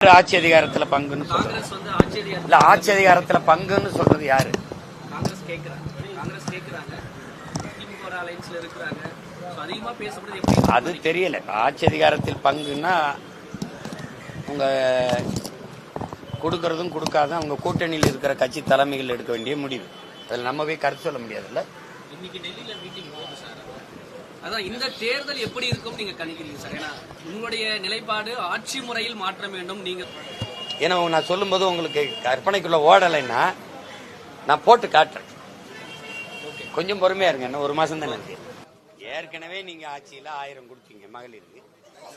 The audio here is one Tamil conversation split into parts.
ஆட்சி அதிகாரத்துல பங்குன்னு இல்ல, ஆட்சி அதிகாரத்துல பங்குன்னு சொல்றது யாரு? அது தெரியல. ஆட்சி அதிகாரத்தில் பங்குன்னா உங்க கொடுக்கறதும் கொடுக்காத அவங்க கூட்டணியில் இருக்கிற கட்சி தலைமைகள் எடுக்க வேண்டிய முடிவு. அதில் நம்ம போய் கருத்து சொல்ல முடியாதுல்ல. இன்னைக்கு டெல்லியில மீட்டிங் போகுது சார். அதான் இந்த தேர்தல் எப்படி இருக்கும் நீங்க கணிக்கிறீங்க சார்? ஏன்னா உங்களுடைய நிலைப்பாடு ஆட்சி முறையில் மாற்ற வேண்டும் நீங்க. ஏன்னா நான் சொல்லும்போது உங்களுக்கு கற்பனைக்குள்ள ஓடலைன்னா நான் போட்டு காட்டுறேன். கொஞ்சம் பொறுமையா இருங்க. என்ன ஒரு மாசம் தானே இருக்கு. ஏற்கனவே நீங்க ஆட்சியில 1000 கொடுத்தீங்க மகளிருக்கு,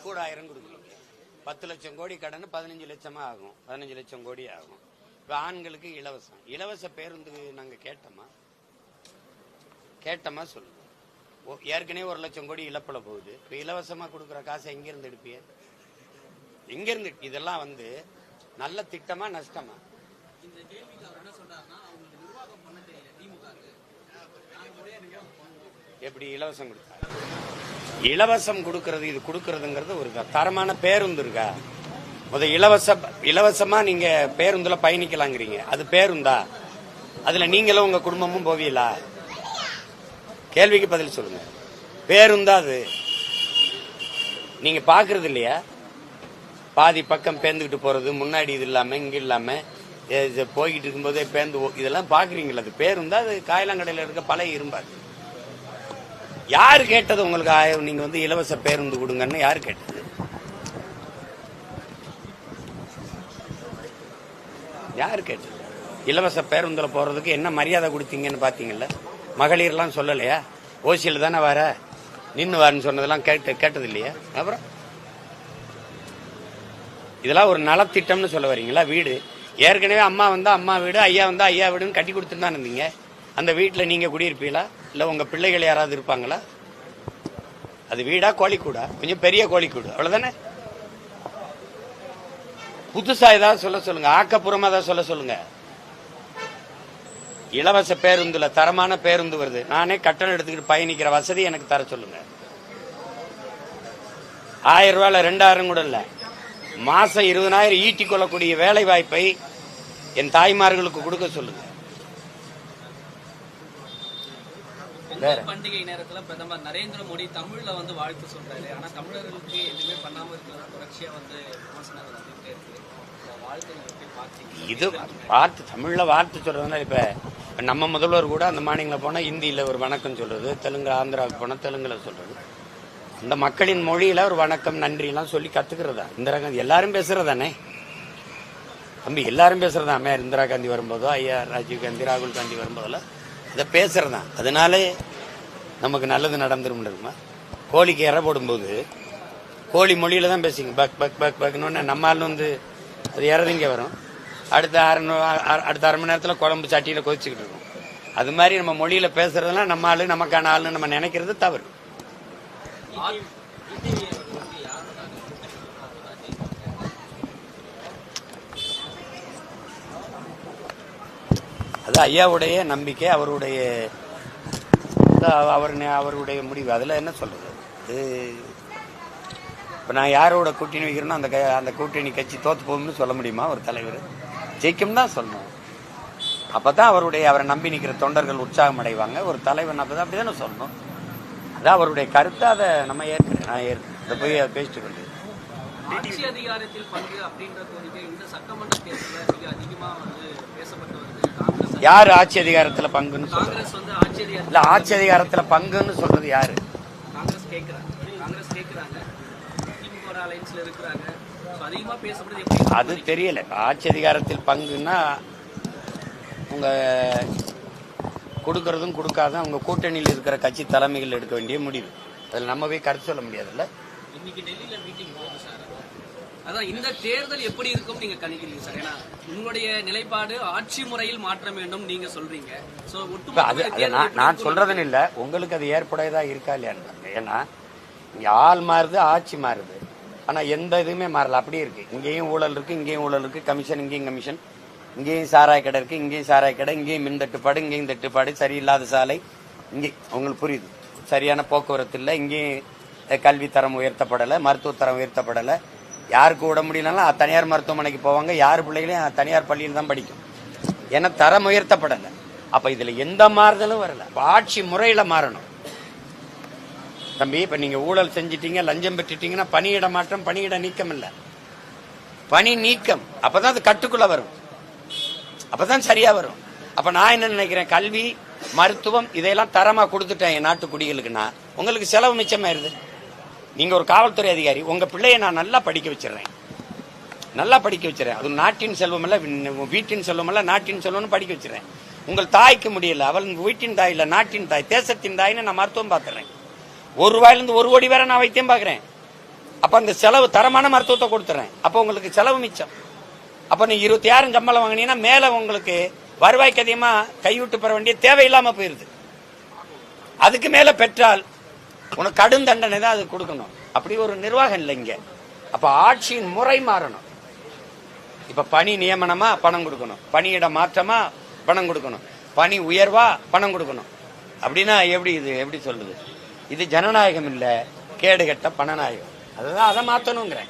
கூட 1000 கொடுக்கீங்க. 10 லட்சம் கோடி கடன் 15 லட்சமா ஆகும். 15 லட்சம் கோடி ஆகும். இப்போ ஆண்களுக்கு இலவசம். இலவச பேருந்து நாங்க கேட்டோமா சொல்லுங்க. ஏற்கனவே 1 லட்சம் கோடி இழப்புல போகுது. இப்போ இலவசமா கொடுக்குற காசை எங்க இருந்து எடுப்பீங்க? எங்க இருந்து? இதெல்லாம் நல்ல திட்டமா நஷ்டமா? இந்த கேள்விக்கு அவர் என்ன சொல்றாருன்னா, அவங்களுக்கு நிர்வாகம் பண்ண தெரியல திமுக. எப்படி இலவசம் கொடுத்தாரு? இலவசம் கொடுக்கறது, இது கொடுக்கறதுங்கிறது ஒரு தரமான பேருந்து இருக்கா? இலவசமா நீங்க பேருந்துல பயணிக்கலாங்கிறீங்க. அது பேருந்தா? அதுல நீங்களும் உங்க குடும்பமும் போவீங்களா? கேள்விக்கு பதில் சொல்லுங்க. பேருந்தா அது? நீங்க பாக்குறது இல்லையா? பாதி பக்கம் பேந்துக்கிட்டு போறது, முன்னாடி இது இல்லாம இங்க இல்லாம போய்கிட்டு இருக்கும்போதே பேருந்து, இதெல்லாம் பாக்குறீங்களா? அது பேருந்தா? அது காயலாங்கடையில இருக்க பழைய இரும்பாது. யாரு கேட்டது உங்களுக்கு நீங்க இலவச பேருந்து கொடுங்கன்னு? யாரு கேட்டது? யாரு கேட்டது? இலவச பேருந்துல போறதுக்கு என்ன மரியாதை கொடுத்தீங்கன்னு பாத்தீங்கல்ல? மகளிர்லாம் சொல்லலையா? ஓசியில தானே வர, நின்று வரன்னு சொன்னதெல்லாம் கேட்டது இல்லையா? அப்புறம் இதெல்லாம் ஒரு நலத்திட்டம்னு சொல்ல வரீங்களா? வீடு ஏற்கனவே அம்மா வந்தா அம்மா வீடு, ஐயா வந்தா ஐயா வீடுன்னு கட்டி கொடுத்துட்டு தான் இருந்தீங்க. அந்த வீட்டில் நீங்க குடியிருப்பீங்களா? இல்ல உங்க பிள்ளைகள் யாராவது இருப்பாங்களா? அது வீடா கோழிக்கூடா? கொஞ்சம் பெரிய கோழிக்கூடு, அவ்வளவுதானே. புதுசா ஏதாவது சொல்ல சொல்லுங்க, ஆக்கப்பூர்வமா ஏதாவது சொல்ல சொல்லுங்க. இலவச பேருந்துல தரமான பேருந்து வருது, நானே கட்டணம் எடுத்துக்கிட்டு பயணிக்கிற வசதி எனக்கு தர சொல்லுங்க. 1000 ரூபாயில 2000 கூட இல்ல, மாசம் 20,000 ஈட்டி கொள்ளக்கூடிய வேலை வாய்ப்பை என் தாய்மார்களுக்கு கொடுக்க சொல்லுங்க. பண்டிகை நேரத்துல பிரதமர் நரேந்திர மோடி தமிழ்ல வாழ்த்து சொல்றாரு. ஆனா தமிழர்களுக்கு எதுவுமே பண்ணாம இருக்கிற தொடர்ச்சியா விமர்சனங்கள் வந்துட்டே இருக்கு. இது வார்த்தை தமிழ்ல வார்த்தை சொல்றதுனா, இப்ப நம்ம முதல்வர் கூட அந்த மாநிலங்கள போனா இந்தியில ஒரு வணக்கம் சொல்றது, தெலுங்கு ஆந்திராவுக்கு போனா தெலுங்குல சொல்றது. அந்த மக்களின் மொழியில ஒரு வணக்கம் நன்றி எல்லாம் சொல்லி கத்துக்கிறதா? இந்திரா காந்தி எல்லாரும் பேசுறதானே தம்பி, எல்லாரும் பேசுறதா. அம்மையார் இந்திரா காந்தி வரும்போதோ, ஐயா ராஜீவ் காந்தி, ராகுல் காந்தி வரும்போதெல்லாம் இதை பேசுறதான். அதனாலே நமக்கு நல்லது நடந்துரும். கோழிக்கு இறை போடும்போது கோழி மொழியில தான் பேசுங்க. பக் பக் பக் பக்னு நம்ம ஆள் அது இறதிங்க வரும். அடுத்த அரை மணி நேரத்தில் குழம்பு சட்டியில கொதிச்சுக்கிட்டு இருக்கும். அது மாதிரி நம்ம மொழியில பேசுறதுலாம் நம்ம ஆளு, நமக்கான ஆளுன்னு நம்ம நினைக்கிறது தவறு. அது ஐயாவுடைய நம்பிக்கை, அவருடைய முடிவு. அதுல என்ன சொல்றது? இப்ப நான் யாரோட கூட்டணி வைக்கிறேன்னா அந்த கூட்டணி கட்சி தோத்து போகும்னு சொல்ல முடியுமா? ஒரு தலைவர் ஜெயிக்கும் தான் சொல்லணும். அப்பதான் அவரை நம்பி நிற்கிற தொண்டர்கள் உற்சாகம் அடைவாங்க. ஒரு தலைவன் அப்படிதானே சொல்லணும். அதான் அவருடைய கருத்தை. அதை நம்ம நான் இதை போய் பேசிட்டு கொண்டு ஆட்சி அதிகாரத்தில் பங்கு அப்படின்ற கோரிக்கை இந்த சட்டமன்ற தேர்தலில் மிக அதிகமா பேசப்பட்டு வருது. யாரு ஆட்சி அதிகாரத்துல பங்குன்னு சொல்றது? இல்ல, ஆட்சி அதிகாரத்துல பங்குன்னு சொல்றது யாரு? காங்கிரஸ் கேட்கிறாங்க. அது தெரியல. ஆட்சி அதிகாரத்தில் பங்குன்னா உங்க கொடுக்கறதும் கொடுக்காத அவங்க கூட்டணியில் இருக்கிற கட்சி தலைமைகள் எடுக்க வேண்டிய முடிவு. அதில் நம்ம போய் கருத்து சொல்ல முடியாதுல்ல. இன்னைக்கு டெல்லியில மீட்டிங் போகுது சார். அதான் இந்த தேர்தல் எப்படி இருக்கும் நீங்க கணிக்கிறீங்க சார்? ஏன்னா உங்களுடைய நிலைப்பாடு ஆட்சி முறையில் மாற்ற வேண்டும் நீங்க சொல்றீங்க. நான் சொல்றதுன்னு இல்ல, உங்களுக்கு அது ஏற்புடையதா இருக்கா இல்லையான்னு. ஏன்னா இங்க ஆள் மாறுது, ஆட்சி மாறுது, ஆனா எந்த இதுவுமே மாறல. அப்படியே இருக்கு. இங்கேயும் ஊழல் இருக்கு, இங்கேயும் ஊழல் இருக்கு, கமிஷன் இங்கேயும் கமிஷன், இங்கேயும் சாராய கடை இருக்கு, இங்கேயும் சாராய கடை, இங்கேயும் மின் தட்டுப்பாடு, இங்கேயும் தட்டுப்பாடு, சரியில்லாத சாலை, இங்கே உங்களுக்கு புரியுது, சரியான போக்குவரத்து இல்லை, இங்கேயும் கல்வி தரம் உயர்த்தப்படலை, மருத்துவ தரம் உயர்த்தப்படலை, யாருக்கு விட முடியலனாலும் தனியார் மருத்துவமனைக்கு போவாங்க. யார் பிள்ளைகளையும் தனியார் பள்ளியில் தான் படிக்கும். ஏன்னா தரம் உயர்த்தப்படலை. அப்ப இதுல எந்த மாறுதலும் வரல. ஆட்சி முறையில மாறணும் தம்பி. இப்ப நீங்க ஊழல் செஞ்சிட்டீங்க, லஞ்சம் பெற்றுட்டீங்கன்னா பணியிட மாற்றம், பணியிட நீக்கம் இல்ல, பணி நீக்கம். அப்பதான் அது கட்டுக்குள்ள வரும், அப்பதான் சரியா வரும். அப்ப நான் என்ன நினைக்கிறேன், கல்வி மருத்துவம் இதையெல்லாம் தரமா கொடுத்துட்டேன் என் நாட்டு குடிகளுக்குன்னா உங்களுக்கு செலவு மிச்சமாயிருது. நீங்க ஒரு காவல்துறை அதிகாரி, உங்க பிள்ளைய நான் நல்லா படிக்க வச்சிடறேன், நல்லா படிக்க வச்சிடறேன். அது நாட்டின் செல்வம் அல்ல, வீட்டின் செல்வம் அல்ல, நாட்டின் செல்வம்னு படிக்க வச்சிடறேன். உங்கள் தாய்க்கு முடியல, அவள் வீட்டின் தாய் இல்ல, நாட்டின் தாய், தேசத்தின் தாய்னு நான் மருத்துவம் பார்த்துறேன். ₹1 1 கோடி வரை நான் வைத்தியம் பார்க்கிறேன். அப்ப அந்த செலவு தரமான மருத்துவத்தை கொடுத்துறேன். அப்ப உங்களுக்கு செலவு மிச்சம். அப்ப நீ 26 சம்பளம் வாங்கினீங்கன்னா மேல உங்களுக்கு வருவாய்க்கு அதிகமா கைவிட்டு பெற வேண்டிய தேவையில்லாம போயிருது. அதுக்கு மேல பெற்றால் உனக்கு கடும் தண்டனை தான் அது கொடுக்கணும். அப்படி ஒரு நிர்வாகம் இல்லை இங்க. அப்ப ஆட்சியின் முறை மாறணும். இப்ப பணி நியமனமா பணம் கொடுக்கணும், பணியிட மாற்றமா பணம் கொடுக்கணும், பணி உயர்வா பணம் கொடுக்கணும். அப்படின்னா எப்படி சொல்லுது? இது ஜனநாயகம் இல்ல, கேடுகட்ட பணநாயகம். அதுதான் அதை மாத்தணுங்கிறேன்.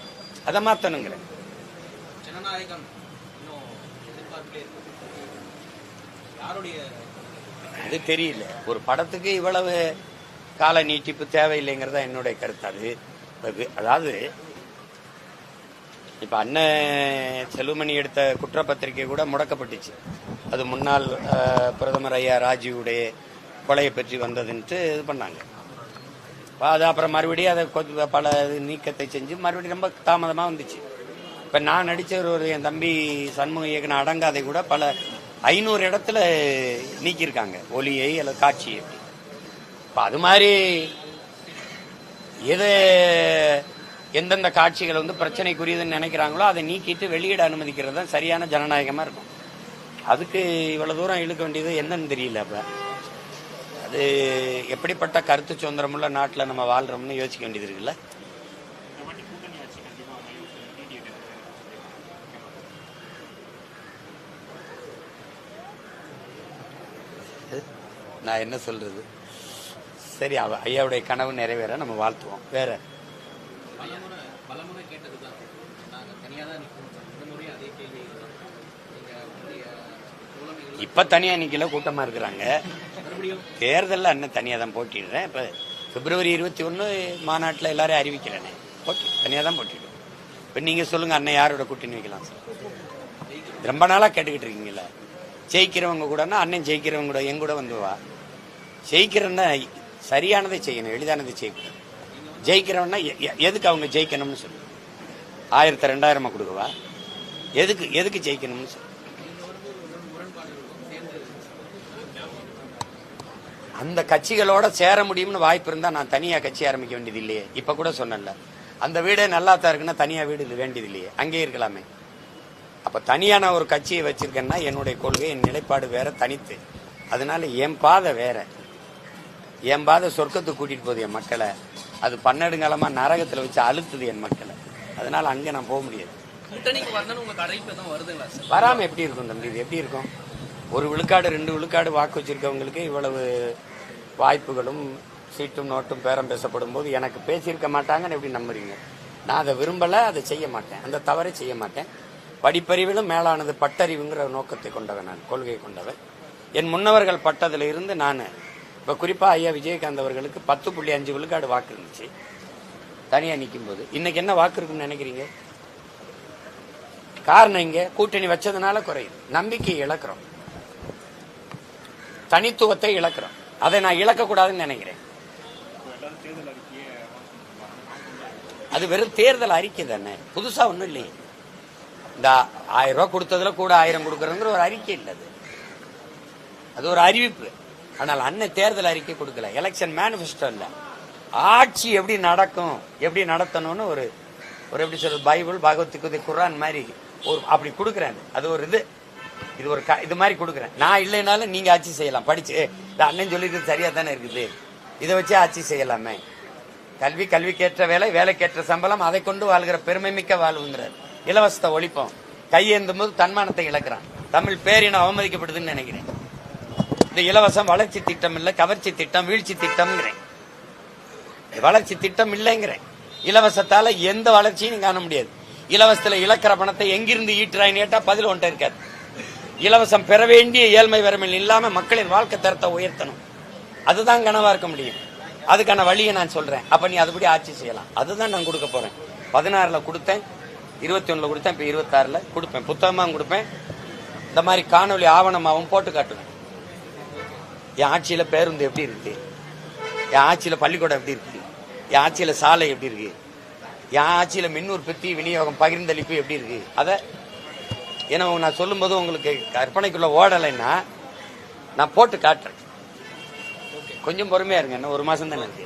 ஜனநாயகம் அது தெரியல. ஒரு படத்துக்கு இவ்வளவு கால நீட்டிப்பு தேவையில்லைங்கிறதா என்னுடைய கருத்து. அதாவது இப்ப அண்ணன் செல்வமணி எடுத்த குற்றப்பத்திரிகை கூட முடக்கப்பட்டுச்சு. அது முன்னாள் பிரதமர் ஐயா ராஜீவுடைய கொலையை பற்றி வந்ததுன்ட்டு இது பண்ணாங்க. அது அப்புறம் மறுபடியும் அதை பல நீக்கத்தை செஞ்சு மறுபடியும் ரொம்ப தாமதமாக வந்துச்சு. இப்போ நான் நடித்த ஒரு என் தம்பி சண்முக இயக்குன அடங்காதை கூட பல 500 இடத்துல நீக்கியிருக்காங்க, ஒலியை அல்லது காட்சியை. இப்போ அது மாதிரி எந்தெந்த காட்சிகள் வந்து பிரச்சனைக்குரியதுன்னு நினைக்கிறாங்களோ அதை நீக்கிட்டு வெளியிட அனுமதிக்கிறது தான் சரியான ஜனநாயகமாக இருக்கும். அதுக்கு இவ்வளவு தூரம் இழுக்க வேண்டியது என்னன்னு தெரியல. அப்ப அது எப்படிப்பட்ட கருத்து சுதந்திரமுள்ள நாட்டில் நம்ம வாழ்றோம்னு யோசிக்க வேண்டியது இருக்குல்ல. நான் என்ன சொல்றது? சரி, ஐயாவுடைய கனவு நிறைவேற நம்ம வாழ்த்துவோம். வேற இப்ப தனியா நிக்கல, கூட்டமா இருக்கிறாங்க. தேர்தலில் அண்ணன் தனியா தான் போட்டிடுறேன். இப்ப February 21 மாநாட்டில் எல்லாரையும் அறிவிக்கிறேனே, தனியா தான் போட்டிடுவேன். இப்ப நீங்க சொல்லுங்க, அண்ணன் யாரோட கூட்டணி வைக்கலாம் சார்? ரொம்ப நாளா கேட்டுக்கிட்டு இருக்கீங்களா? ஜெயிக்கிறவங்க கூடனா அண்ணன் ஜெயிக்கிறவங்க கூட என் கூட வந்து வா. ஜெயிக்கிறன்னா சரியானதை செய்யணும், எளிதானதை செய்யக்கூடாது. ஜெயிக்கிறவன்னா எதுக்கு அவங்க ஜெயிக்கணும்னு சொல்லு. 1000 2000 கொடுக்கவா? எதுக்கு ஜெயிக்கணும்னு சொல்லு. அந்த கட்சிகளோட சேர முடியும்னு வாய்ப்பு இருந்தா நான் தனியா கட்சி ஆரம்பிக்க வேண்டியது இல்லையே. இப்ப கூட சொன்னல, அந்த வீடே நல்லா தான் இருக்குன்னா தனியா வீடு வேண்டியது இல்லையே, அங்கேயே இருக்கலாமே. அப்ப தனியா நான் ஒரு கட்சியை வச்சிருக்கேன்னா என்னுடைய கொள்கை, என் நிலைப்பாடு வேற, தனித்து. அதனால என் பாதை வேற. என் பாதை சொர்க்கத்துக்கு கூட்டிட்டு போகுது என் மக்களை. அது பன்னெடுங்காலமா நரகத்துல வச்சு அழுத்துது என் மக்களை. அதனால அங்க நான் போக முடியாது. வராம எப்படி இருக்கும் தம்பி? இது எப்படி இருக்கும்? 1 விழுக்காடு 2 விழுக்காடு வாக்கு வச்சிருக்கவங்களுக்கு இவ்வளவு வாய்ப்புகளும் சீட்டும் நோட்டும் பேரம் பேசப்படும் போது எனக்கு பேசியிருக்க மாட்டாங்கன்னு எப்படி நம்புறீங்க? நான் அதை விரும்பல, அதை செய்ய மாட்டேன், அந்த தவறை செய்ய மாட்டேன். படிப்பறிவிலும் மேலானது பட்டறிவுங்கிற நோக்கத்தை கொண்டவன், நான் கொள்கை கொண்டவன். என் முன்னவர்கள் பட்டதுல இருந்து நான் இப்ப குறிப்பா ஐயா விஜயகாந்த் அவர்களுக்கு 10.5 விழுக்காடு வாக்கு இருந்துச்சு தனியா நிற்கும் போது. இன்னைக்கு என்ன வாக்கு இருக்குன்னு நினைக்கிறீங்க? காரணம் இங்க கூட்டணி வச்சதுனால குறையுது. நம்பிக்கை இழக்கிறோம், தனித்துவத்தை இழக்கிறோம். அதை நான் இழக்கக்கூடாதுன்னு நினைக்கிறேன். அது வெறும் தேர்தல் அறிக்கை தானே, புதுசா ஒண்ணும் இல்லையே. இந்த 1000 ரூபாய் கொடுத்ததுல கூட 1000 கொடுக்கறதுங்கிற ஒரு அறிக்கை இல்லை, அது ஒரு அறிவிப்பு. ஆனால் அண்ணன் தேர்தல் அறிக்கை கொடுக்கல, எலெக்ஷன் மேனிஃபெஸ்டோ இல்ல. ஆட்சி எப்படி நடக்கும், எப்படி நடத்தணும்னு ஒரு எப்படி சொல்றது, பைபிள் பகவத்கீதை குர்ஆன் மாதிரி ஒரு அப்படி கொடுக்குறேன். அது ஒரு இது ஒரு இது மாதிரி கொடுக்குறேன். நான் இல்லைனாலும் நீங்க ஆட்சி செய்யலாம். படிச்சு அண்ணன் சொல்லிட்டு சரியா தானே இருக்குது, இதை வச்சு ஆட்சி செய்யலாமே. கல்விக்கேற்ற வேலை, வேலைக்கேற்ற சம்பளம், அதை கொண்டு வாழ்கிற பெருமை மிக்க வாழ்வுங்கிறார். இலவசத்தை ஒழிப்போம். கையேந்தும் போது தன்மானத்தை இழக்கிறான். தமிழ் பேரினம் அவமதிக்கப்படுதுன்னு நினைக்கிறேன். இந்த இலவசம் வளர்ச்சி திட்டம் இல்ல, கவர்ச்சி திட்டம், வீழ்ச்சி திட்டம்ங்கிறேன். வளர்ச்சி திட்டம் இல்லைங்கிறேன். இலவசத்தால எந்த வளர்ச்சியும் காண முடியாது. இலவசத்துல இழக்கிற பணத்தை எங்கிருந்து ஈட்டுறாயின்னு கேட்டா பதில் ஒன்றை இருக்காது. இலவசம் பெற வேண்டிய ஏழ்மை வறுமையில் இல்லாம மக்களின் வாழ்க்கை தரத்தை உயர்த்தணும். அதுதான் கனவா இருக்க முடியும். அதுக்கான வழியை நான் சொல்றேன். அப்ப நீ அதுபடி ஆட்சி செய்யலாம். அதுதான் நான் கொடுக்க போறேன். 16ல கொடுத்தேன், 21ல கொடுத்தேன், இப்ப 26ல கொடுப்பேன். புத்தகமாவும் கொடுப்பேன், இந்த மாதிரி காணொலி ஆவணமாவும் போட்டு காட்டுவேன். என் ஆட்சியில பேருந்து எப்படி இருக்கு, என் ஆட்சியில பள்ளிக்கூடம் எப்படி இருக்கு, என் ஆட்சியில சாலை எப்படி இருக்கு, என் ஆட்சியில மின் உற்பத்தி விநியோகம் பகிர்ந்தளிப்பு எப்படி இருக்கு. அதை ஏன்னா நான் சொல்லும் போது உங்களுக்கு கற்பனைக்குள்ள ஓடலைன்னா நான் போட்டு காட்டுறேன். கொஞ்சம் பொறுமையா இருங்க, இன்னும் 1 மாசம் தானே இருக்கு.